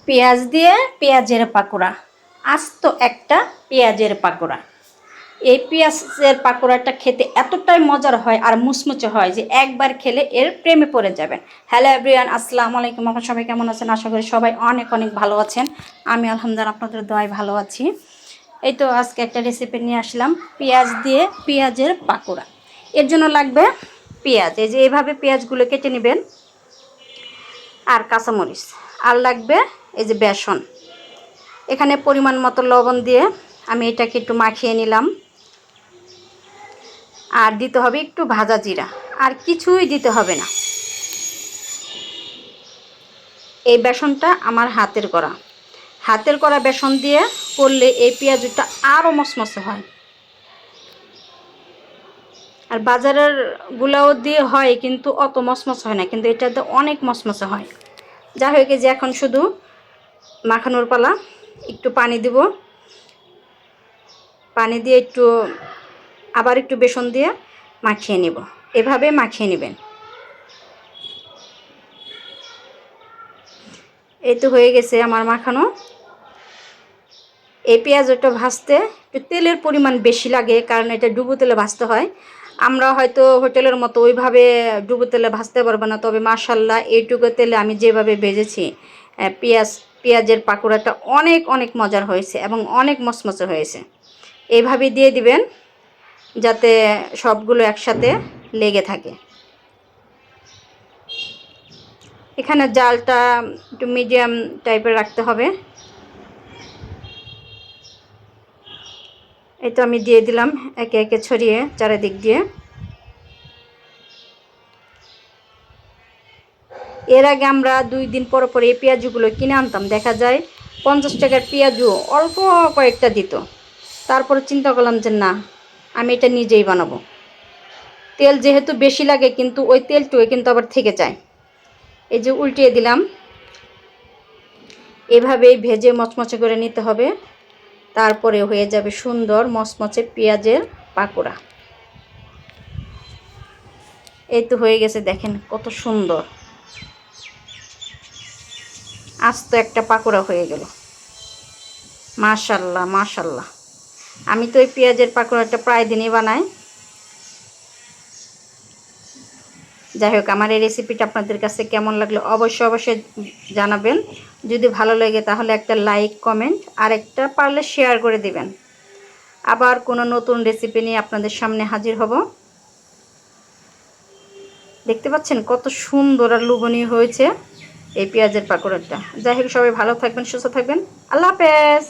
পেঁয়াজ দিয়ে পেঁয়াজের পাকোড়া, আস্ত একটা পেঁয়াজের পাকোড়া। এই পেঁয়াজের পাকোড়াটা খেতে এতটাই মজার হয় আর মুচমুচে হয় যে একবার খেলে এর প্রেমে পড়ে যাবেন। হ্যালো এভরিওয়ান, আসসালামু আলাইকুম। আপনারা সবাই কেমন আছেন? আশা করি সবাই অনেক অনেক ভালো আছেন। আমি আলহামদুলিল্লাহ আপনাদের দোয়ায় ভালো আছি। এই তো আজকে একটা রেসিপি নিয়ে আসলাম, পেঁয়াজ দিয়ে পেঁয়াজের পাকোড়া। এর জন্য লাগবে পেঁয়াজ, এই যে এইভাবে পেঁয়াজগুলো কেটে নেবেন, আর কাঁচামরিচ, আর লাগবে এই যে বেসন। এখানে পরিমাণ মতো লবণ দিয়ে আমি এটাকে একটু মাখিয়ে নিলাম। আর দিতে হবে একটু ভাজা জিরা, আর কিছুই দিতে হবে না। এই বেসনটা আমার হাতের করা বেসন দিয়ে করলে এই পেঁয়াজটা আরও মচমচে হয়। আর বাজারের গুলাও দিয়ে হয় কিন্তু অত মচমচে হয় না, কিন্তু এটাতে অনেক মচমচে হয়। যা হয়ে গেছে, এখন শুধু মাখানোর পালা। একটু পানি দিব, পানি দিয়ে একটু আবার একটু বেসন দিয়ে মাখিয়ে নিব। এভাবে মাখিয়ে নেবেন। এই তো হয়ে গেছে আমার মাখানো। এই পেঁয়াজটা ভাজতে একটু তেলের পরিমাণ বেশি লাগে, কারণ এটা ডুবো তেলে ভাজতে হয়। আমরা হয়তো হোটেলের মতো ওইভাবে ডুবো তেলে ভাজতে পারবো না, তবে মাশাল্লাহ এইটুকু তেলে আমি যেভাবে ভেজেছি পেঁয়াজের পাকোড়াটা অনেক অনেক মজার হয়েছে এবং অনেক মচমচে হয়েছে। এইভাবে দিয়ে দিবেন যাতে সবগুলো একসাথে লেগে থাকে। এখানে জালটা একটু মিডিয়াম টাইপের রাখতে হবে। এই তো আমি দিয়ে দিলাম একে একে ছড়িয়ে চারিদিক দিয়ে। এর আগে আমরা 2 দিন পর পর এই পেঁয়াজগুলো কিনে আনতাম, দেখা যায় 50 টাকার পেঁয়াজও অল্প কয়েকটা দিত। তারপরে চিন্তা করলাম যে না, আমি এটা নিজেই বানাবো। তেল যেহেতু বেশি লাগে, কিন্তু ওই তেলটুকু কিন্তু আবার থেকে যায়। এই যে উল্টিয়ে দিলাম। এভাবেই ভেজে মচমচে করে নিতে হবে, তারপরে হয়ে যাবে সুন্দর মচমচে পেঁয়াজের পাকোড়া। এই তো হয়ে গেছে, দেখেন কত সুন্দর আস্ত একটা পাকোড়া হয়ে গেল। মাশাল্লাহ মাশাল্লাহ। আমি তো এই পেঁয়াজের পাকোড়াটা প্রায় দিনই বানাই। যাই হোক, আমার এই রেসিপিটা আপনাদের কাছে কেমন লাগলো অবশ্যই অবশ্যই জানাবেন। যদি ভালো লাগে তাহলে একটা লাইক, কমেন্ট আর একটা পারলে শেয়ার করে দিবেন। আবার কোনো নতুন রেসিপি নিয়ে আপনাদের সামনে হাজির হব। দেখতে পাচ্ছেন কত সুন্দর আর লোভনীয় হয়েছে এই পেঁয়াজের পাকোড়াটা। যাই হোক, সবাই ভালো থাকবেন, সুস্থ থাকবেন। আল্লাহ হাফেজ।